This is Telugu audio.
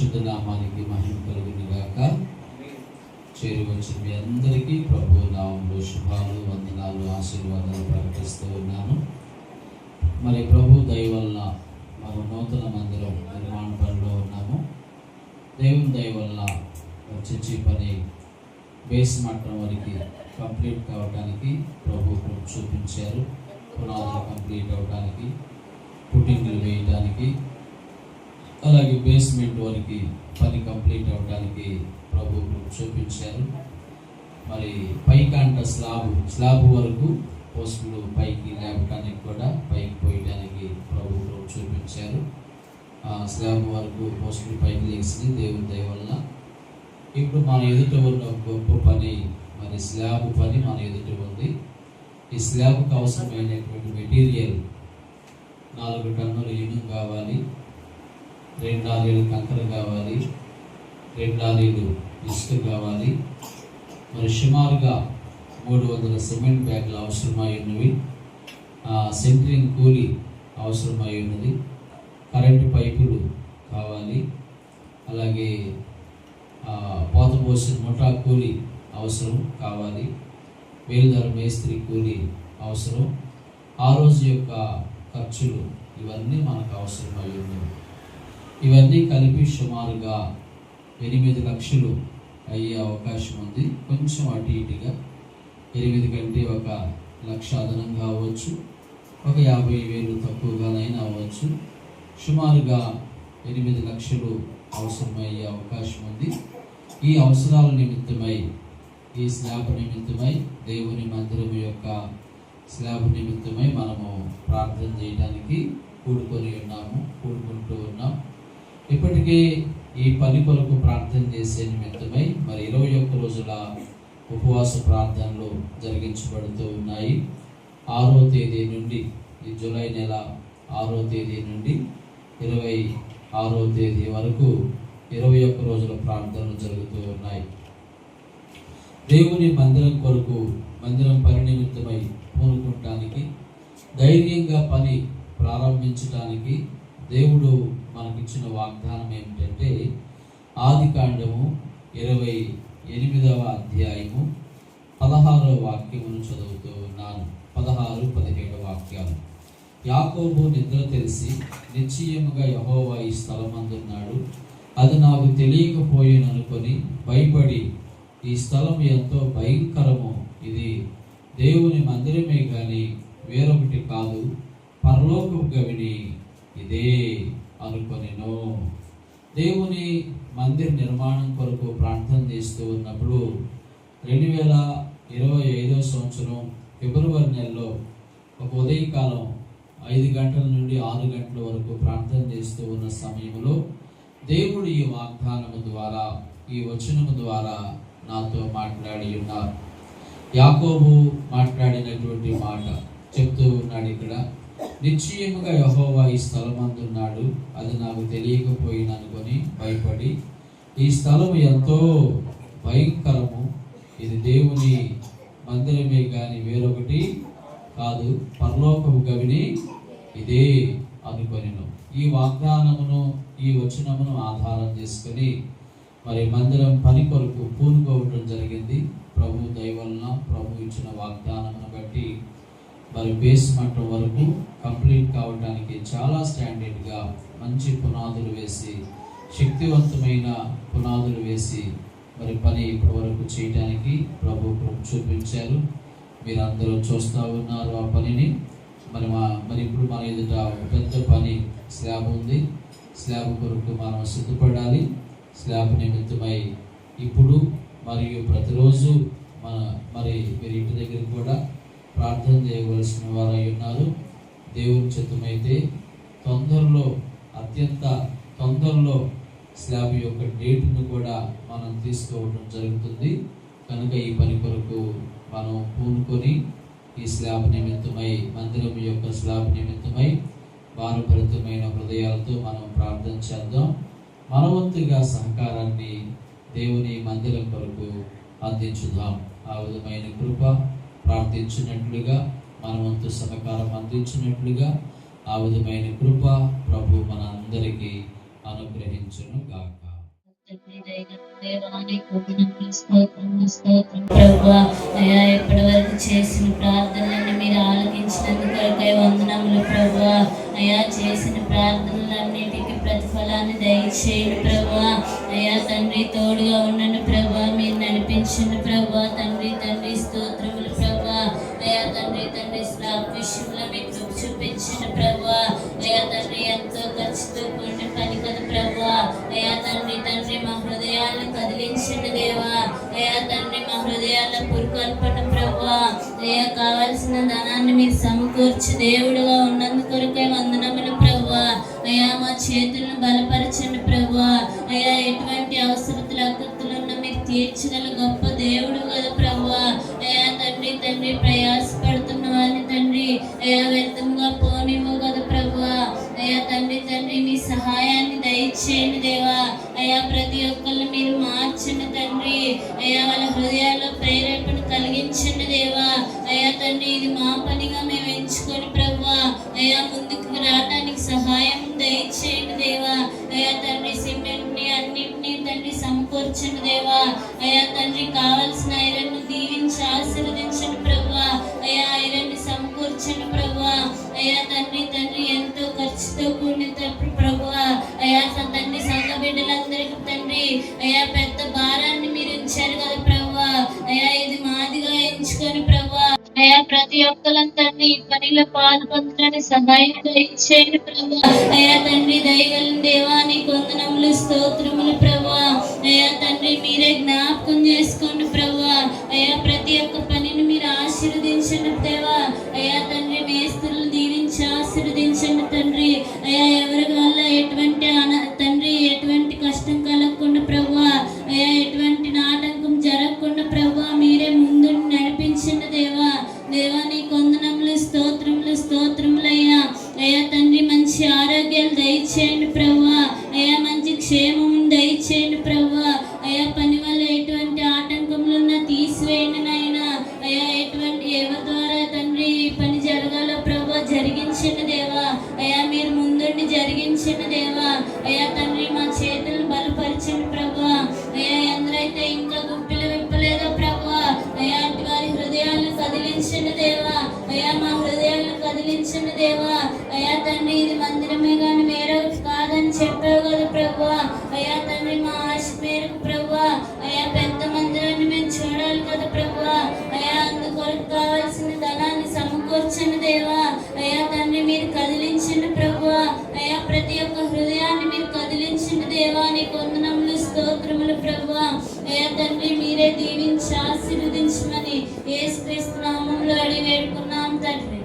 పరిశుద్ధ నామానికి మహిమ కలుగును గాక. చేరి వచ్చిన మీ అందరికీ ప్రభు నామములో శుభాలు, వందనాలు, ఆశీర్వాదాలు ప్రకటిస్తూ ఉన్నాను. మరి ప్రభు దయ వలన మనం నూతన మందిరం నిర్మాణ పనిలో ఉన్నాము. దేవుని దయ వలన చర్చి పని బేస్ మట్టం వరకు కంప్లీట్ కావడానికి ప్రభు చూపించారు. పునాదులు కంప్లీట్ అవడానికి, పుట్టింగ్లు వేయడానికి, అలాగే బేస్మెంట్ వరకు పని కంప్లీట్ అవ్వడానికి ప్రభు చూపించారు. మరి పైకాంట స్లాబ్ వరకు పోస్టులు పైకి లేపడానికి కూడా పైకి పోయడానికి ప్రభు చూపించారు. స్లాబ్ వరకు పోస్టులు పైకి లేచి దేవుని దయ వల్ల ఇప్పుడు మన ఎదుట ఉన్న గొప్ప పని, మరి స్లాబ్ పని మన ఎదుట ఉంది. ఈ స్లాబ్కి అవసరమైనటువంటి మెటీరియల్ 4 టన్నుల ఇనుము కావాలి, 2 లారీలు కంకర కావాలి, 2 లారీలు ఇసుక కావాలి, మరి సుమారుగా 300 సిమెంట్ బ్యాగులు అవసరమై ఉన్నవి, సెంట్రింగ్ కూలీ అవసరమై ఉన్నది, కరెంటు పైపులు కావాలి, అలాగే పోతపోసిన ముఠా కూలీ అవసరం కావాలి, వేలుదారు మేస్త్రి కూలీ అవసరం, ఆ రోజు యొక్క ఖర్చులు ఇవన్నీ మనకు అవసరమై ఉన్నవి. ఇవన్నీ కలిపి సుమారుగా 8 లక్షలు అయ్యే అవకాశం ఉంది. కొంచెం అటు ఇటుగా 8 కంటే 1 లక్ష అదనంగా అవ్వచ్చు, 50,000 తక్కువగానైనా అవ్వచ్చు. సుమారుగా 8 లక్షలు అవసరమయ్యే అవకాశం ఉంది. ఈ అవసరాల నిమిత్తమై, ఈ స్లాబ్ నిమిత్తమై, దేవుని మందిరం యొక్క స్లాబ్ నిమిత్తమై మనము ప్రార్థన చేయడానికి కూడుకుంటూ ఉన్నాం. ఇప్పటికే ఈ పని కొరకు ప్రార్థన చేసే నిమిత్తమై మరి 21 రోజుల ఉపవాస ప్రార్థనలు జరిగించబడుతూ ఉన్నాయి. 6వ తేదీ నుండి, ఈ జూలై నెల 6వ తేదీ నుండి 26వ తేదీ వరకు 21 రోజుల ప్రార్థనలు జరుగుతూ ఉన్నాయి. దేవుని మందిరం కొరకు, మందిరం పని నిమిత్తమై పూనుకుంటానికి, ధైర్యంగా పని ప్రారంభించడానికి దేవుడు మనకిచ్చిన వాగ్దానం ఏమిటంటే, ఆదికాండము 28వ అధ్యాయము 16వ వాక్యమును చదువుతూ ఉన్నాను. 16, 17 వాక్యాలు. యాకోబు నిద్ర తెలిసి నిశ్చయముగా యెహోవా ఈ స్థలమందున్నాడు, అది నాకు తెలియకపోయేననుకొని భయపడి, ఈ స్థలం ఎంతో భయంకరము, ఇది దేవుని మందిరమే కానీ వేరొకటి కాదు, పరలోకపు గవిని ఇదే అనుకొనెను. దేవుని మందిర నిర్మాణం కొరకు ప్రార్థన చేస్తూ ఉన్నప్పుడు 2025వ సంవత్సరం ఫిబ్రవరి నెలలో ఒక ఉదయకాలం 5 గంటల నుండి 6 గంటల వరకు ప్రార్థన చేస్తూ ఉన్న సమయంలో దేవుడు ఈ వాగ్దానము ద్వారా, ఈ వచనము ద్వారా నాతో మాట్లాడి ఉన్నారు. యాకోబు మాట్లాడినటువంటి మాట చెప్తూ ఉన్నాడు ఇక్కడ. నిశ్చయముగా యెహోవా ఈ స్థలమందున్నాడు, అది నాకు తెలియకపోయిననుకొని భయపడి, ఈ స్థలం ఎంతో భయంకరము, ఇది దేవుని మందిరమే కానీ వేరొకటి కాదు, పరలోకపు గవిని ఇదే అనుకొనెను. ఈ వాగ్దానమును, ఈ వచనమును ఆధారం చేసుకొని మరి మందిరం పని కొరకు పూనుకోవడం జరిగింది. ప్రభు దయ వలన, ప్రభు ఇచ్చిన వాగ్దానమును బట్టి మరి బేస్ మట్టం వరకు కంప్లీట్ కావడానికి చాలా స్టాండర్డ్గా మంచి పునాదులు వేసి, శక్తివంతమైన పునాదులు వేసి మరి పని ఇప్పటి వరకు చేయడానికి ప్రభు చూపించారు. మీరందరూ చూస్తూ ఉన్నారు ఆ పనిని. మరి ఇప్పుడు మన ఎదుట పెద్ద పని స్లాబ్ ఉంది. స్లాబ్ కొరకు మనం సిద్ధపడాలి. స్లాబ్ నిమిత్తమై ఇప్పుడు మరియు ప్రతిరోజు మరి మీరు ఇంటి దగ్గర కూడా ప్రార్థన చేయవలసిన వారై ఉన్నారు. దేవుని చిత్తమైతే అత్యంత తొందరలో స్లాబ్ యొక్క డేట్ను కూడా మనం తీసుకోవడం జరుగుతుంది. కనుక ఈ పని కొరకు మనం పూనుకొని ఈ స్లాబ్ నిమిత్తమై, మందిరం యొక్క స్లాబ్ నిమిత్తమై భారభరితమైన హృదయాలతో మనం ప్రార్థన చేద్దాం. మనవంతుగా సహకారాన్ని దేవుని మందిరం కొరకు అందించుదాం. ఆ విధమైన కృప ప్రార్థించినట్లుగా, మనవంతు సహకారం అందించినట్లుగా ఆ విధమైన కృప ప్రభు మన అందరికీ అనుగ్రహించును గాక. దేవానికి వందనములు, స్తోత్రములు, స్తోత్రం ప్రభువా. అయ్యా ఇప్పటి వరకు చేసిన ప్రార్థనలన్నీ మీరు ఆలకించినందుకు కొరకై వందనములు ప్రభువా. అయ్యా చేసిన ప్రార్థనలన్నిటికీ ప్రతిఫలాన్ని దయచేయండి ప్రభువా. అయ్యా తండ్రి తోడుగా ఉండండి ప్రభువా, మీరు నడిపించండి ప్రభువా. తండ్రి తండ్రి స్తోత్రములు ప్రభువా. అయ్యా తండ్రి తండ్రి స్లాబ్ విషయంలో మీకు కృప చూపించండి ప్రభువా. అయ్యా తండ్రి ఎంతో ఖర్చుతో కూడిన పని కదా ప్రభువా. అయ్యా తండ్రి తండ్రి మా హృదయాలను కదిలించండి దేవా. అయ్యా తండ్రి మా హృదయాల్లో పురుకొల్పండి ప్రభువా. అయ్యా కావలసిన ధనాన్ని మీరు సమకూర్చి దేవుడుగా ఉన్నందుకు కొరకై వందనములు ప్రభువా. అయ్యా మా చేతులను బలపరచండి ప్రభువా. అయ్యా ఎటువంటి అవసరతలు అక్కర్తులున్నా మీరు తీర్చగల గొప్ప దేవుడు కదా ప్రభువా. అయ్యా తండ్రి తండ్రి ప్రయాసపడుతున్న వారిని తండ్రి అయ్యా వ్యర్థంగా పోనివ్వు కదా ప్రభువా. అయ్యా తండ్రి తండ్రి మీ సహాయాన్ని దయచేయండి దేవా. అయ్యా ప్రతి ఒక్కరిని మీరు మార్చండి తండ్రి. అయ్యా వాళ్ళ హృదయాల్లో ప్రేరేపణ కలిగించండి దేవా. అయ్యా తండ్రి ఇది మా పనిగా మేము ఎంచుకొని ప్రభువా. అయ్యా ముందుకు రావడానికి సహాయం దయచేయండి దేవా. అయ్యా తండ్రి సిమెంట్ని అన్నింటినీ తండ్రి సమకూర్చండి దేవా. అయ్యా తండ్రి కావలసిన ఐరన్ను దీవించి ఆశీర్వదించండి ప్రభువా. అయ్యా ఐరన్ని సమకూర్చండి ప్రభువా. అయ్యా తండ్రి తండ్రి ఎంతో ఖర్చుతో కూడిన తప్పు ప్రభువా. అయ్యా తండ్రి సంఘ బిడ్డలందరికీ తండ్రి అయ్యా పెద్ద భారాన్ని మీరు ఇచ్చారు కదా ప్రభువా. అయ్యా ఇది మాదిగా ఎంచుకొని ప్రభువా. అయ్యా ప్రతి ఒక్కరిని తండ్రి ఈ పనిలో పాల్పొందడానికి సహాయం దయచేయండి ప్రభువా. అయ్యా తండ్రి దయగలిగిన దేవా నీకు వందనములు, స్తోత్రములు ప్రభువా. అయ్యా తండ్రి మీరే జ్ఞాపకం చేసుకోండి ప్రభువా. అయ్యా ప్రతి ఒక్క పనిని మీరు ఆశీర్వదించండి దేవా. అయ్యా తండ్రి మేస్త్రులను దీవించి ఆశీర్వదించండి తండ్రి. అయ్యా ఎవరి వల్ల ఎటువంటి తండ్రి ఎటువంటి కష్టం కలగకుండా ప్రభువా. అయ్యా ఎటువంటి నాటకం జరగకుండా ప్రభువా మీరే ముందు నడిపించండి దేవా. దేవా నీకు వందనములు, స్తోత్రములు, స్తోత్రములు అయ్యా. అయ్యా తండ్రి మంచి ఆరోగ్యాలు దయచేయండి ప్రభువా. అయ్యా మంచి క్షేమం దయచేయండి ప్రభువా. అయ్యా పని వల్ల ఎటువంటి ఆటంకములున్నా తీసివేయండి నాయనా. అయ్యా ఎటువంటి ఎవరి ద్వారా తండ్రి ఈ పని జరగాలో ప్రభువా జరిగించండి దేవా. అయ్యా మీరు ముందుండి జరిగించండి దేవా. అయ్యా తండ్రి మా చేతులను బలపరచండి ప్రభువా. అయ్యా ఎందరైతే ఇంకా గుప్పిలు విప్పలేదో ప్రభువా. అయ్యా అటు వారి హృదయాలను కదిలించండి దేవా. అయ్యా మా హృదయాలను కదిలించండి దేవా. అయ్యా తండ్రి ఇది మందిరమే కానీ వేరొకటి కాదని చెప్పావు కదా ప్రభువా. అయ్యా తండ్రి మా ఆశ మేరకు ప్రభువా. అయ్యా పెద్ద మందిరాన్ని మేము చూడాలి కదా ప్రభువా. అయ్యా అందుకొరకు కావాల్సిన ధనాన్ని సమకూర్చండి దేవా. అయ్యా తండ్రి మీరు కదిలించండి ప్రభువా. అయ్యా ప్రతి ఒక్క హృదయాన్ని మీరు కదిలించండి దేవా. నీకు వందనములు, స్తోత్రములు ప్రభువా. అయ్యా తండ్రి మీరే దీవించి ఆశీర్వదించమని యేసుక్రీస్తు నామములో అడిగి వేడుకున్నాం తండ్రి.